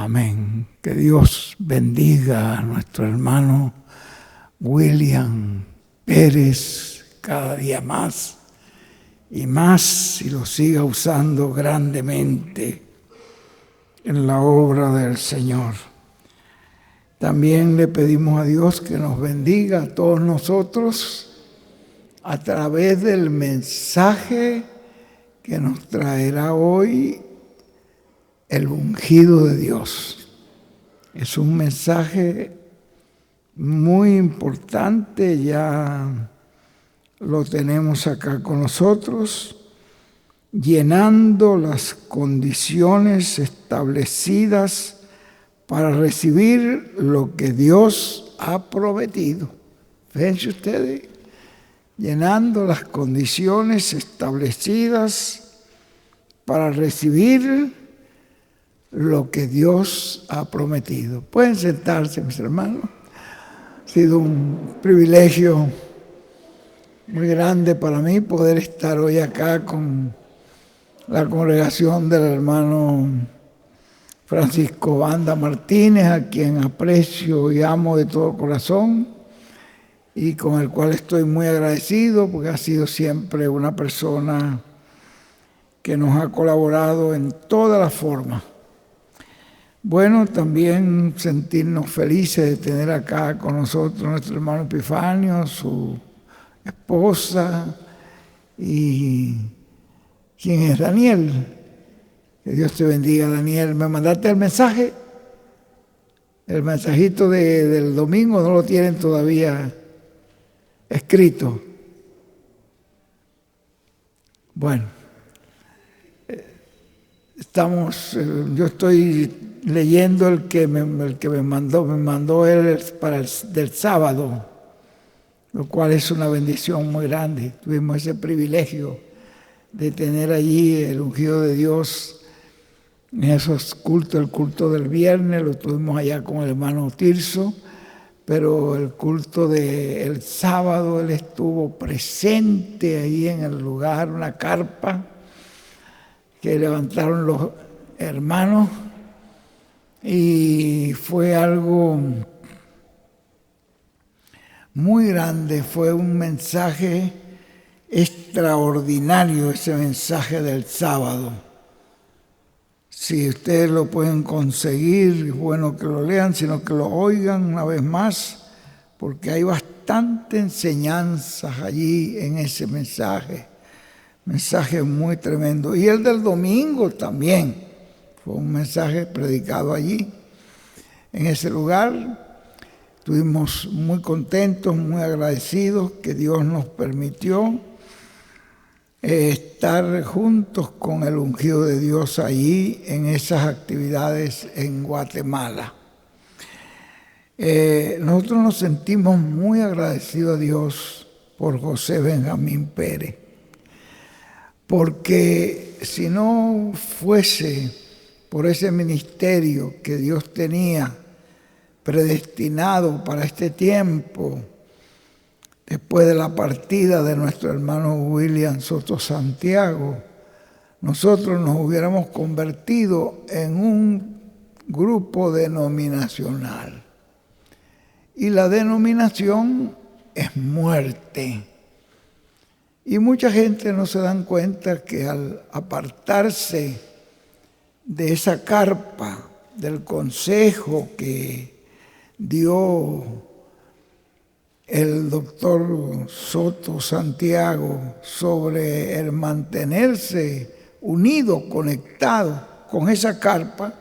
Amén. Que Dios bendiga a nuestro hermano William Pérez cada día más y más, y lo siga usando grandemente en la obra del Señor. También le pedimos a Dios que nos bendiga a todos nosotros a través del mensaje que nos traerá hoy el ungido de Dios. Es un mensaje muy importante, ya lo tenemos acá con nosotros, llenando las condiciones establecidas para recibir lo que Dios ha prometido. Fíjense ustedes, llenando las condiciones establecidas para recibir lo que Dios ha prometido. Pueden sentarse, mis hermanos. Ha sido un privilegio muy grande para mí poder estar hoy acá con la congregación del hermano Francisco Banda Martínez, a quien aprecio y amo de todo corazón y con el cual estoy muy agradecido porque ha sido siempre una persona que nos ha colaborado en todas las formas. Bueno, también sentirnos felices de tener acá con nosotros nuestro hermano Epifanio, su esposa y quien es Daniel. Que Dios te bendiga, Daniel. ¿Me mandaste el mensaje? El mensajito del domingo no lo tienen todavía escrito. Bueno, yo estoy leyendo el que me mandó él del sábado, lo cual es una bendición muy grande. Tuvimos ese privilegio de tener allí el ungido de Dios en esos cultos. El culto del viernes lo tuvimos allá con el hermano Tirso, pero el culto del sábado él estuvo presente ahí en el lugar, una carpa que levantaron los hermanos, y fue algo muy grande, fue un mensaje extraordinario, ese mensaje del sábado. Si ustedes lo pueden conseguir, es bueno que lo lean, sino que lo oigan una vez más, porque hay bastante enseñanzas allí en ese mensaje muy tremendo. Y el del domingo también. Fue un mensaje predicado allí, en ese lugar. Estuvimos muy contentos, muy agradecidos que Dios nos permitió estar juntos con el ungido de Dios allí en esas actividades en Guatemala. Nosotros nos sentimos muy agradecidos a Dios por José Benjamín Pérez, porque si no fuese por ese ministerio que Dios tenía predestinado para este tiempo, después de la partida de nuestro hermano William Soto Santiago, nosotros nos hubiéramos convertido en un grupo denominacional. Y la denominación es muerte. Y mucha gente no se dan cuenta que al apartarse de esa carpa, del consejo que dio el doctor Soto Santiago sobre el mantenerse unido, conectado con esa carpa,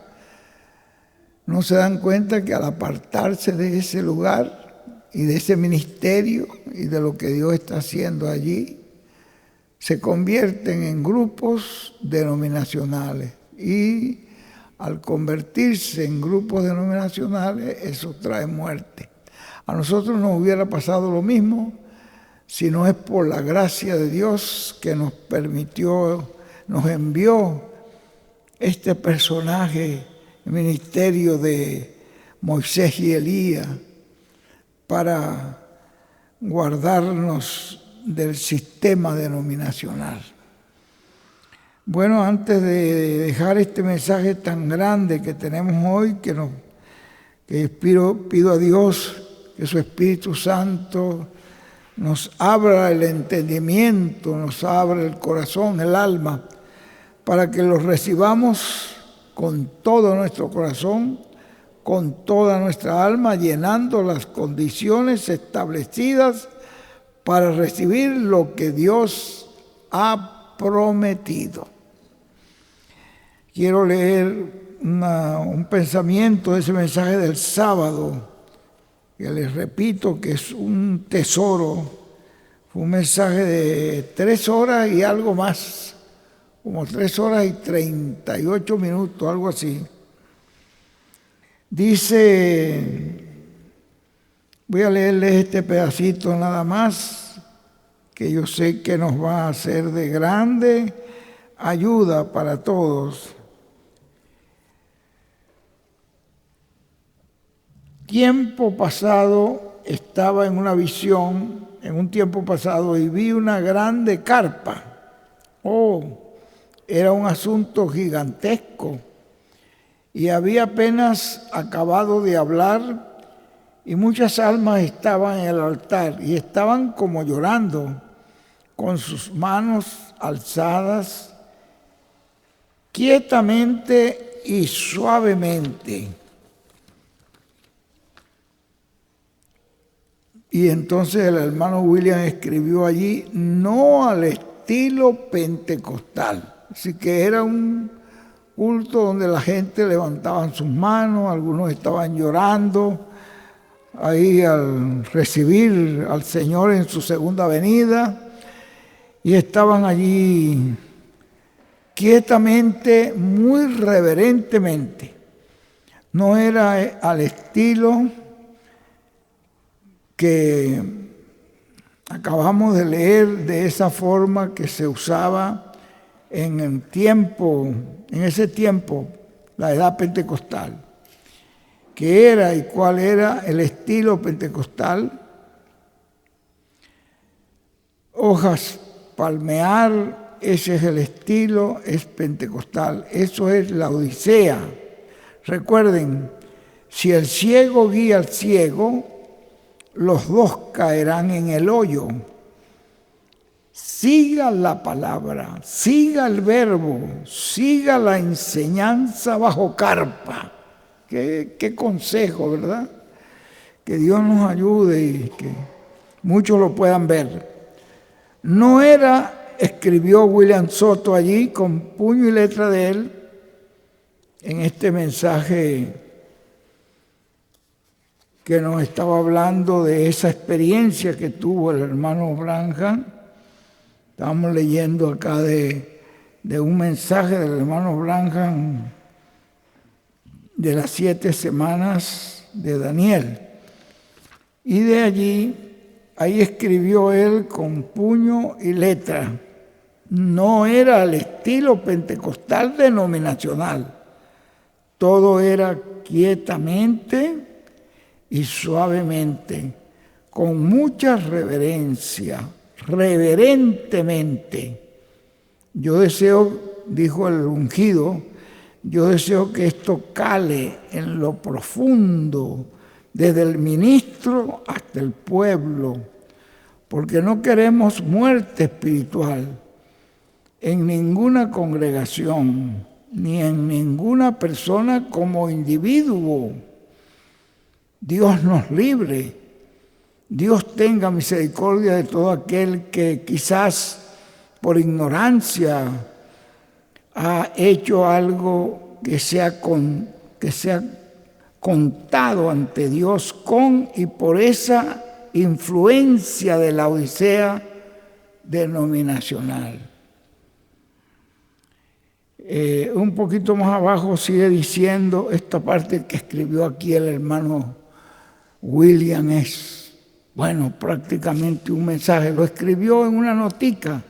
no se dan cuenta que al apartarse de ese lugar y de ese ministerio y de lo que Dios está haciendo allí, se convierten en grupos denominacionales. Y al convertirse en grupos denominacionales, eso trae muerte. A nosotros nos hubiera pasado lo mismo si no es por la gracia de Dios que nos permitió, nos envió este personaje, el ministerio de Moisés y Elías, para guardarnos del sistema denominacional. Bueno, antes de dejar este mensaje tan grande que tenemos hoy, pido a Dios que su Espíritu Santo nos abra el entendimiento, nos abra el corazón, el alma, para que los recibamos con todo nuestro corazón, con toda nuestra alma, llenando las condiciones establecidas para recibir lo que Dios ha prometido. Quiero leer un pensamiento de ese mensaje del sábado, que les repito que es un tesoro. Fue un mensaje de 3 horas y algo más, como 3 horas y 38 minutos, algo así. Dice, voy a leerles este pedacito nada más, que yo sé que nos va a ser de grande ayuda para todos. Tiempo pasado estaba en una visión, en un tiempo pasado, y vi una grande carpa. Era un asunto gigantesco. Y había apenas acabado de hablar, y muchas almas estaban en el altar, y estaban como llorando, con sus manos alzadas, quietamente y suavemente. Y entonces el hermano William escribió allí, no al estilo pentecostal. Así que era un culto donde la gente levantaba sus manos, algunos estaban llorando ahí al recibir al Señor en su segunda venida, y estaban allí quietamente, muy reverentemente. No era al estilo que acabamos de leer, de esa forma que se usaba en ese tiempo, la edad pentecostal. ¿Qué era y cuál era el estilo pentecostal? Hojas palmear, ese es el estilo, es pentecostal. Eso es la Odisea. Recuerden, si el ciego guía al ciego, los dos caerán en el hoyo. Siga la palabra, siga el verbo, siga la enseñanza bajo carpa. Qué consejo, ¿verdad? Que Dios nos ayude y que muchos lo puedan ver. No era, escribió William Soto allí con puño y letra de él, en este mensaje que nos estaba hablando de esa experiencia que tuvo el hermano Branham. Estamos leyendo acá de un mensaje del hermano Branham de las 7 semanas de Daniel. Y de allí, ahí escribió él con puño y letra. No era al estilo pentecostal denominacional. Todo era quietamente y suavemente, con mucha reverencia, reverentemente. Yo deseo, dijo el ungido, yo deseo que esto cale en lo profundo, desde el ministro hasta el pueblo, porque no queremos muerte espiritual en ninguna congregación, ni en ninguna persona como individuo. Dios nos libre, Dios tenga misericordia de todo aquel que quizás por ignorancia ha hecho algo que sea contado ante Dios con y por esa influencia de la Odisea denominacional. Un poquito más abajo sigue diciendo esta parte que escribió aquí el hermano William, es, prácticamente un mensaje. Lo escribió en una notica,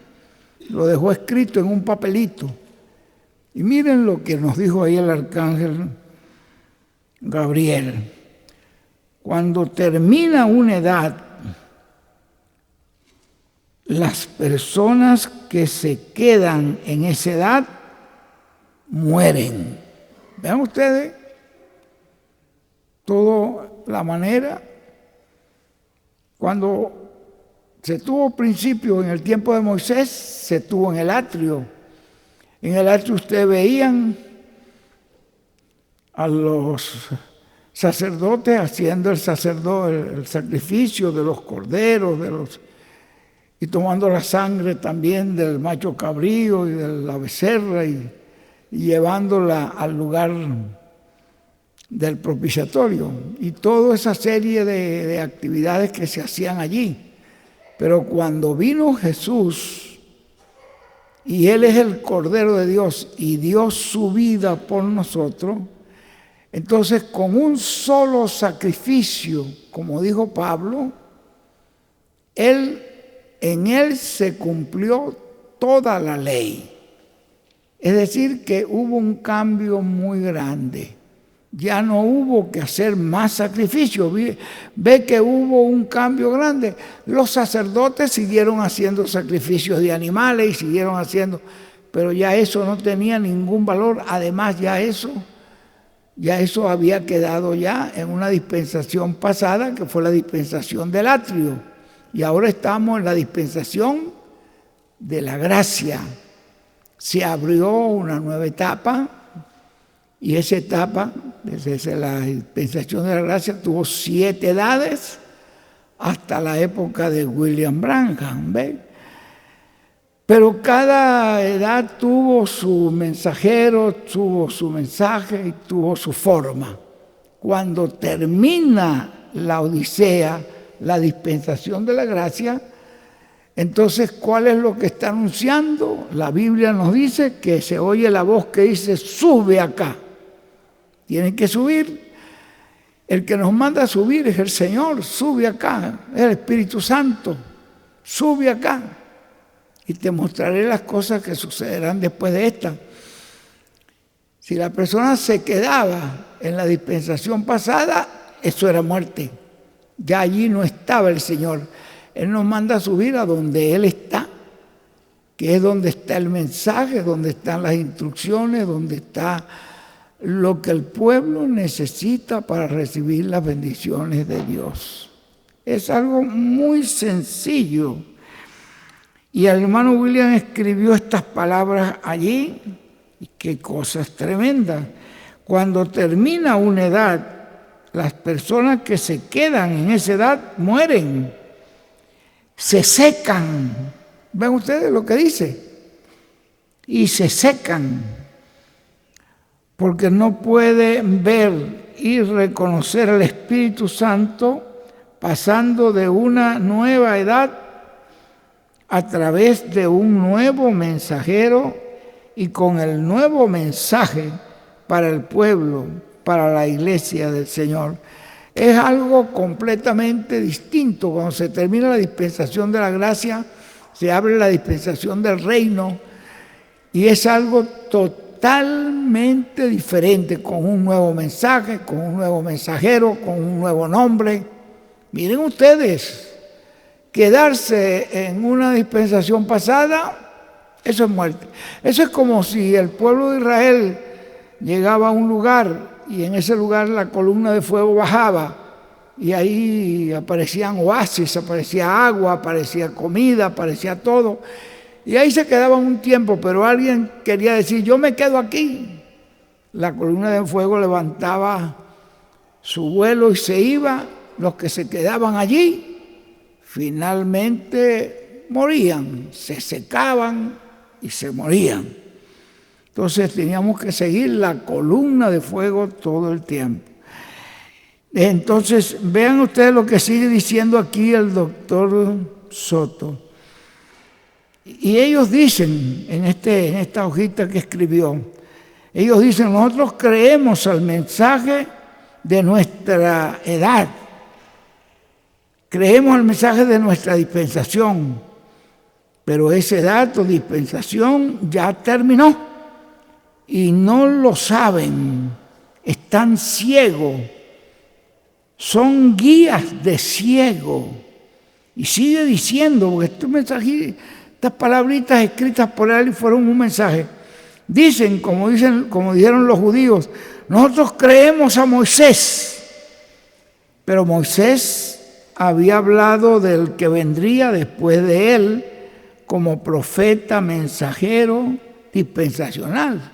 lo dejó escrito en un papelito. Y miren lo que nos dijo ahí el arcángel Gabriel. Cuando termina una edad, las personas que se quedan en esa edad mueren. Vean ustedes toda la manera. Cuando se tuvo principio en el tiempo de Moisés, se tuvo en el atrio. En el atrio ustedes veían a los sacerdotes haciendo el sacrificio de los corderos, y tomando la sangre también del macho cabrío y de la becerra y llevándola al lugar del propiciatorio, y toda esa serie de actividades que se hacían allí. Pero cuando vino Jesús, y Él es el Cordero de Dios y dio su vida por nosotros, entonces con un solo sacrificio, como dijo Pablo, en Él se cumplió toda la ley. Es decir, que hubo un cambio muy grande. Ya no hubo que hacer más sacrificios. Ve que hubo un cambio grande. Los sacerdotes siguieron haciendo sacrificios de animales y siguieron haciendo, pero ya eso no tenía ningún valor. Además, ya eso había quedado ya en una dispensación pasada, que fue la dispensación del atrio. Y ahora estamos en la dispensación de la gracia. Se abrió una nueva etapa, y esa etapa, desde la dispensación de la gracia, tuvo 7 edades hasta la época de William Branham, ¿ve? Pero cada edad tuvo su mensajero, tuvo su mensaje y tuvo su forma. Cuando termina la Odisea, la dispensación de la gracia, entonces, ¿cuál es lo que está anunciando? La Biblia nos dice que se oye la voz que dice: sube acá. Tienen que subir. El que nos manda a subir es el Señor. Sube acá, es el Espíritu Santo. Sube acá y te mostraré las cosas que sucederán después de esta. Si la persona se quedaba en la dispensación pasada, eso era muerte. Ya allí no estaba el Señor. Él nos manda a subir a donde Él está, que es donde está el mensaje, donde están las instrucciones, donde está lo que el pueblo necesita para recibir las bendiciones de Dios. Es algo muy sencillo. Y el hermano William escribió estas palabras allí, y qué cosas tremendas. Cuando termina una edad, las personas que se quedan en esa edad mueren, se secan. ¿Ven ustedes lo que dice? Y se secan, porque no pueden ver y reconocer al Espíritu Santo pasando de una nueva edad a través de un nuevo mensajero y con el nuevo mensaje para el pueblo, para la iglesia del Señor. Es algo completamente distinto. Cuando se termina la dispensación de la gracia, se abre la dispensación del reino, y es algo totalmente diferente, con un nuevo mensaje, con un nuevo mensajero, con un nuevo nombre. Miren ustedes, quedarse en una dispensación pasada, eso es muerte. Eso es como si el pueblo de Israel llegaba a un lugar y en ese lugar la columna de fuego bajaba y ahí aparecían oasis, aparecía agua, aparecía comida, aparecía todo. Y ahí se quedaban un tiempo, pero alguien quería decir: yo me quedo aquí. La columna de fuego levantaba su vuelo y se iba. Los que se quedaban allí finalmente morían, se secaban y se morían. Entonces teníamos que seguir la columna de fuego todo el tiempo. Entonces vean ustedes lo que sigue diciendo aquí el doctor Soto. Y ellos dicen, en esta hojita que escribió, ellos dicen: nosotros creemos al mensaje de nuestra edad, creemos al mensaje de nuestra dispensación, pero esa edad o dispensación ya terminó y no lo saben, están ciegos, son guías de ciego. Y sigue diciendo, porque estas palabritas escritas por él fueron un mensaje. Dicen, como dijeron los judíos, nosotros creemos a Moisés, pero Moisés había hablado del que vendría después de él como profeta, mensajero, dispensacional.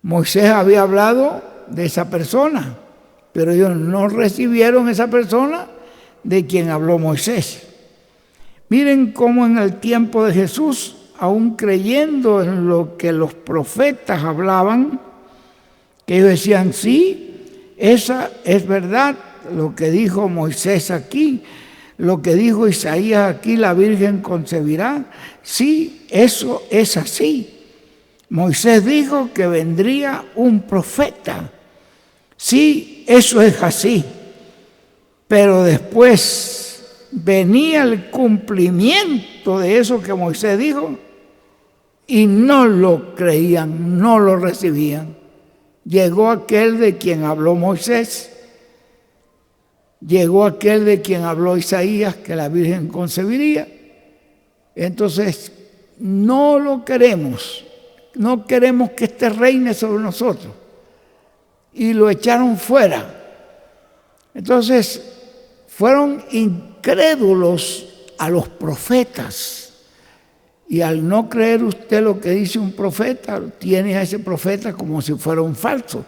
Moisés había hablado de esa persona, pero ellos no recibieron esa persona de quien habló Moisés. Miren cómo en el tiempo de Jesús, aún creyendo en lo que los profetas hablaban, que ellos decían, sí, esa es verdad, lo que dijo Moisés aquí, lo que dijo Isaías aquí, la Virgen concebirá, sí, eso es así. Moisés dijo que vendría un profeta, sí, eso es así, pero después venía el cumplimiento de eso que Moisés dijo y no lo creían, no lo recibían. Llegó aquel de quien habló Moisés, llegó aquel de quien habló Isaías, que la Virgen concebiría. Entonces, no lo queremos, no queremos que este reine sobre nosotros. Y lo echaron fuera. Entonces, fueron incrédulos a los profetas. Y al no creer usted lo que dice un profeta, tiene a ese profeta como si fuera un falso.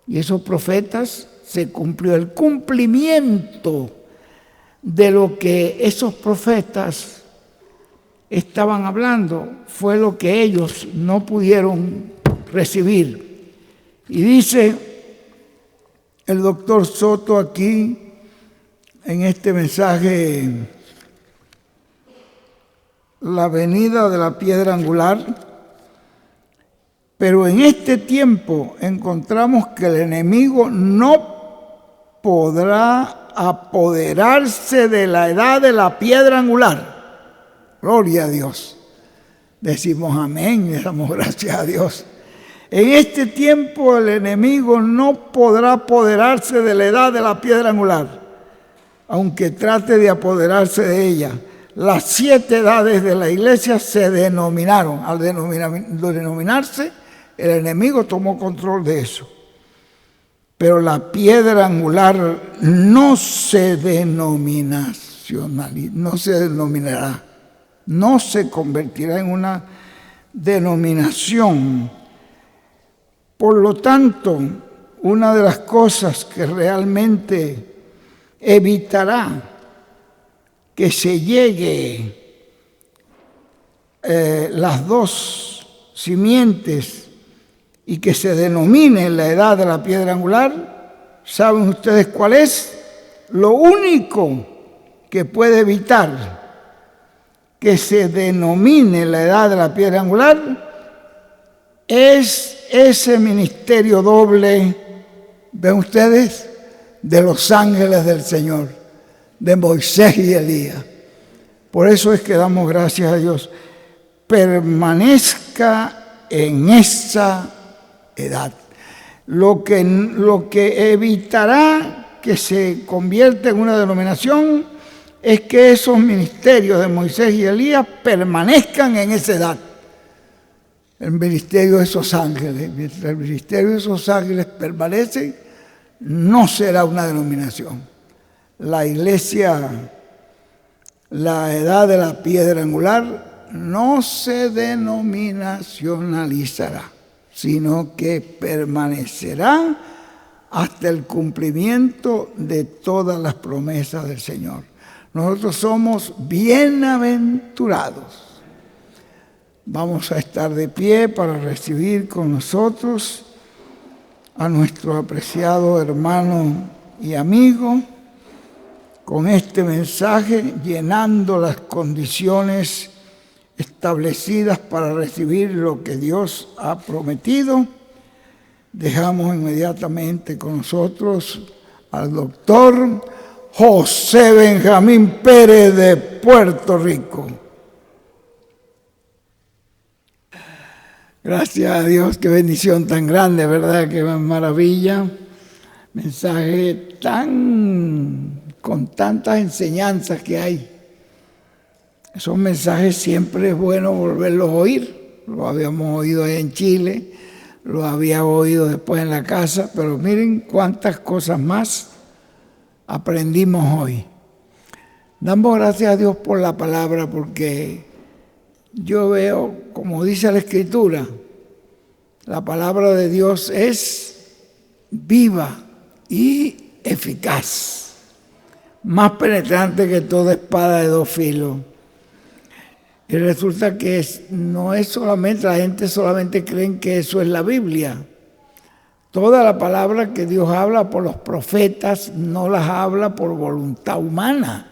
Y esos profetas, se cumplió el cumplimiento de lo que esos profetas estaban hablando, fue lo que ellos no pudieron recibir. Y dice el doctor Soto aquí, en este mensaje, la venida de la piedra angular, pero en este tiempo encontramos que el enemigo no podrá apoderarse de la edad de la piedra angular. Gloria a Dios. Decimos amén y damos gracias a Dios. En este tiempo el enemigo no podrá apoderarse de la edad de la piedra angular, aunque trate de apoderarse de ella. Las 7 edades de la iglesia se denominaron. Al denominarse, el enemigo tomó control de eso. Pero la piedra angular no se denominará, no se convertirá en una denominación. Por lo tanto, una de las cosas que realmente evitará que se llegue las dos simientes y que se denomine la edad de la piedra angular, ¿saben ustedes cuál es? Lo único que puede evitar que se denomine la edad de la piedra angular es ese ministerio doble, ¿ven ustedes? De los ángeles del Señor, de Moisés y Elías. Por eso es que damos gracias a Dios. Permanezca en esa edad. Lo que evitará que se convierta en una denominación es que esos ministerios de Moisés y Elías permanezcan en esa edad. El ministerio de esos ángeles, mientras el ministerio de esos ángeles permanece, no será una denominación. La iglesia, la edad de la piedra angular, no se denominacionalizará, sino que permanecerá hasta el cumplimiento de todas las promesas del Señor. Nosotros somos bienaventurados. Vamos a estar de pie para recibir con nosotros a nuestro apreciado hermano y amigo con este mensaje, llenando las condiciones establecidas para recibir lo que Dios ha prometido. Dejamos inmediatamente con nosotros al doctor José Benjamín Pérez de Puerto Rico. Gracias a Dios, qué bendición tan grande, ¿verdad? Qué maravilla. Mensaje tan con tantas enseñanzas que hay. Esos mensajes siempre es bueno volverlos a oír. Lo habíamos oído ahí en Chile, lo había oído después en la casa, pero miren cuántas cosas más aprendimos hoy. Damos gracias a Dios por la palabra, porque yo veo, como dice la Escritura, la palabra de Dios es viva y eficaz, más penetrante que toda espada de dos filos. Y resulta que no es solamente, la gente solamente cree que eso es la Biblia. Toda la palabra que Dios habla por los profetas no las habla por voluntad humana.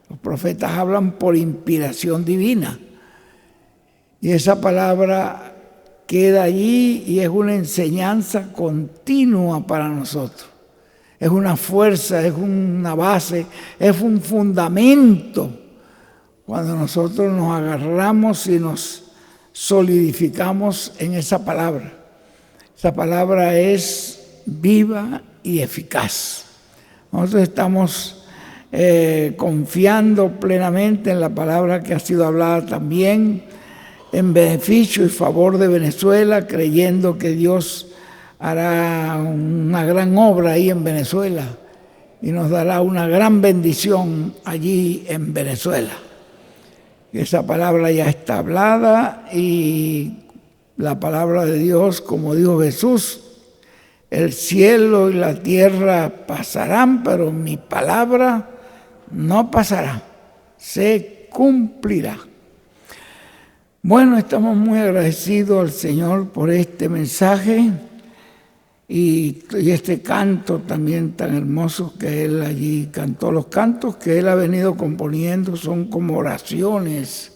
Los profetas hablan por inspiración divina. Y esa palabra queda allí y es una enseñanza continua para nosotros. Es una fuerza, es una base, es un fundamento. Cuando nosotros nos agarramos y nos solidificamos en esa palabra. Esa palabra es viva y eficaz. Nosotros estamos confiando plenamente en la palabra que ha sido hablada también en beneficio y favor de Venezuela, creyendo que Dios hará una gran obra ahí en Venezuela y nos dará una gran bendición allí en Venezuela. Esa palabra ya está hablada y la palabra de Dios, como dijo Jesús, el cielo y la tierra pasarán, pero mi palabra no pasará, se cumplirá. Bueno, estamos muy agradecidos al Señor por este mensaje y este canto también tan hermoso que Él allí cantó. Los cantos que Él ha venido componiendo son como oraciones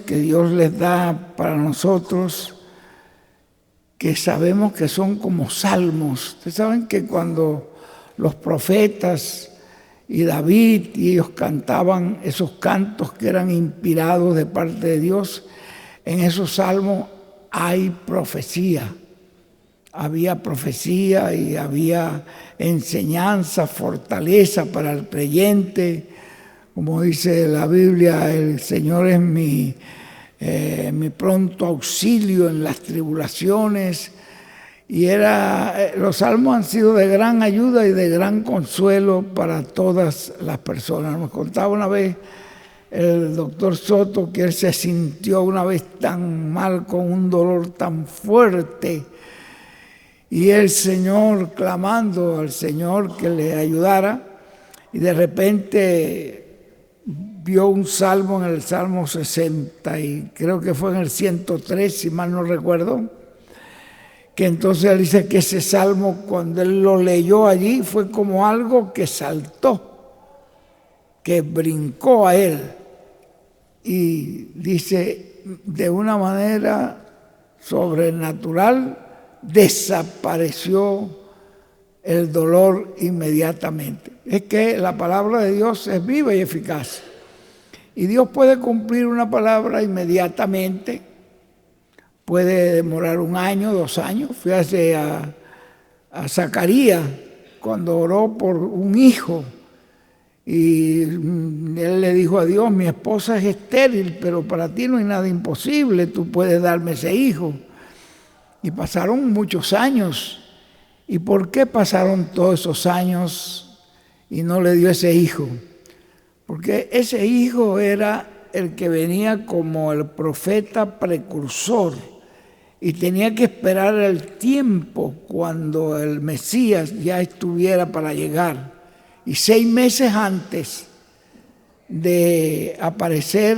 que Dios les da para nosotros, que sabemos que son como salmos. Ustedes saben que cuando los profetas y David y ellos cantaban esos cantos que eran inspirados de parte de Dios, en esos salmos hay profecía. Había profecía y había enseñanza, fortaleza para el creyente. Como dice la Biblia, el Señor es mi pronto auxilio en las tribulaciones. Y los salmos han sido de gran ayuda y de gran consuelo para todas las personas. Nos contaba una vez el doctor Soto que él se sintió una vez tan mal, con un dolor tan fuerte, y el Señor clamando al Señor que le ayudara, y de repente vio un salmo en el Salmo 60 y creo que fue en el 103, si mal no recuerdo, que entonces él dice que ese salmo, cuando él lo leyó allí, fue como algo que saltó, que brincó a él. Y dice, de una manera sobrenatural, desapareció el dolor inmediatamente. Es que la palabra de Dios es viva y eficaz. Y Dios puede cumplir una palabra inmediatamente. Puede demorar 1 año, 2 años. Fíjate a Zacarías cuando oró por un hijo y él le dijo a Dios, mi esposa es estéril, pero para ti no hay nada imposible, tú puedes darme ese hijo. Y pasaron muchos años. ¿Y por qué pasaron todos esos años y no le dio ese hijo? Porque ese hijo era el que venía como el profeta precursor. Y tenía que esperar el tiempo cuando el Mesías ya estuviera para llegar. Y 6 meses antes de aparecer,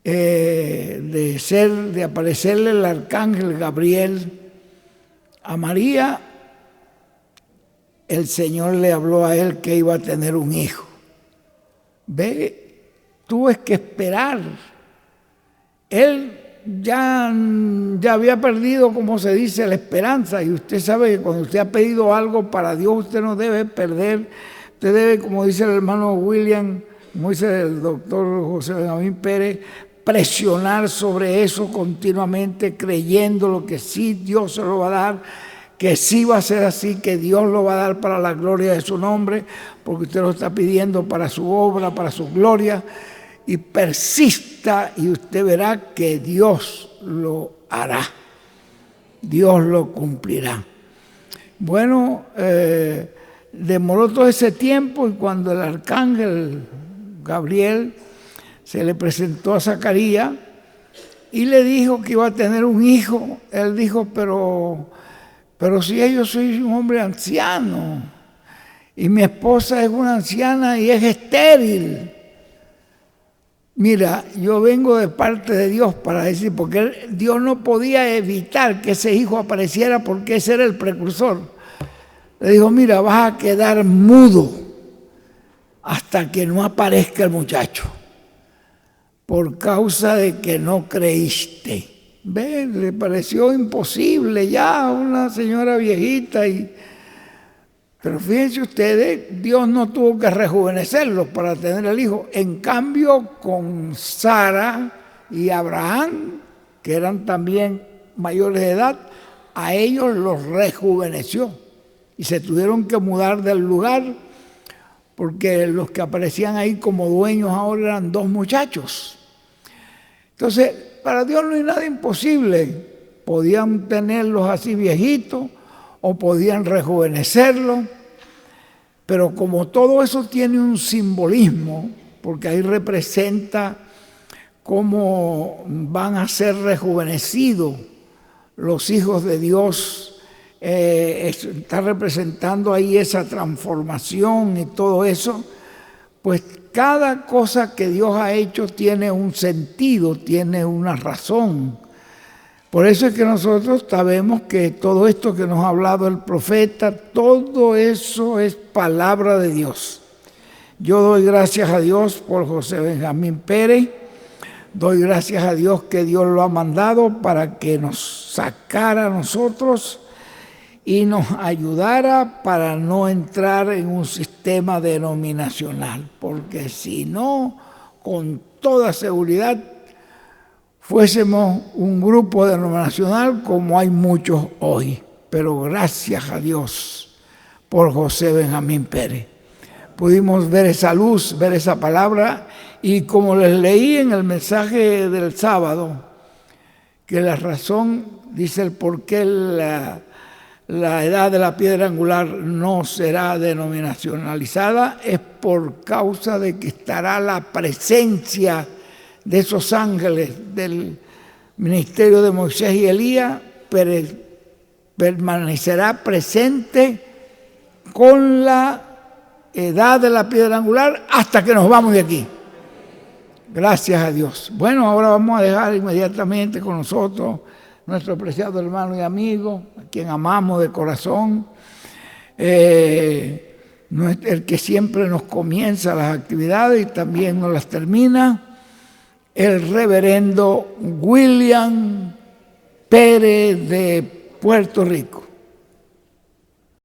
de aparecerle el arcángel Gabriel a María, el Señor le habló a él que iba a tener un hijo. Ve, tuvo que esperar. Él ya había perdido, como se dice, la esperanza. Y usted sabe que cuando usted ha pedido algo para Dios, usted no debe perder. Usted debe, como dice el hermano William, como dice el doctor José Benjamín Pérez, presionar sobre eso continuamente, creyendo lo que sí Dios se lo va a dar, que sí va a ser así, que Dios lo va a dar para la gloria de su nombre, porque usted lo está pidiendo para su obra, para su gloria, y persista y usted verá que Dios lo hará, Dios lo cumplirá. Bueno, demoró todo ese tiempo y cuando el arcángel Gabriel se le presentó a Zacarías y le dijo que iba a tener un hijo, él dijo, pero si yo soy un hombre anciano y mi esposa es una anciana y es estéril. Mira, yo vengo de parte de Dios para decir, porque Dios no podía evitar que ese hijo apareciera porque ese era el precursor. Le dijo, mira, vas a quedar mudo hasta que no aparezca el muchacho, por causa de que no creíste. ¿Ve? Le pareció imposible ya a una señora viejita. Pero fíjense ustedes, Dios no tuvo que rejuvenecerlos para tener el hijo. En cambio, con Sara y Abraham, que eran también mayores de edad, a ellos los rejuveneció. Y se tuvieron que mudar del lugar, porque los que aparecían ahí como dueños ahora eran 2 muchachos. Entonces, para Dios no hay nada imposible. Podían tenerlos así viejitos o podían rejuvenecerlos, pero como todo eso tiene un simbolismo, porque ahí representa cómo van a ser rejuvenecidos los hijos de Dios, está representando ahí esa transformación y todo eso, pues cada cosa que Dios ha hecho tiene un sentido, tiene una razón. Por eso es que nosotros sabemos que todo esto que nos ha hablado el profeta, todo eso es palabra de Dios. Yo doy gracias a Dios por José Benjamín Pérez, doy gracias a Dios que Dios lo ha mandado para que nos sacara a nosotros y nos ayudara para no entrar en un sistema denominacional, porque si no, con toda seguridad, fuésemos un grupo denominacional como hay muchos hoy. Pero gracias a Dios por José Benjamín Pérez. Pudimos ver esa luz, ver esa palabra, y como les leí en el mensaje del sábado, que la razón, dice el por qué la edad de la piedra angular no será denominacionalizada, es por causa de que estará la presencia de esos ángeles del ministerio de Moisés y Elías, permanecerá presente con la edad de la piedra angular hasta que nos vamos de aquí. Gracias a Dios. Bueno, ahora vamos a dejar inmediatamente con nosotros nuestro preciado hermano y amigo, a quien amamos de corazón, el que siempre nos comienza las actividades y también nos las termina, el reverendo William Pérez de Puerto Rico.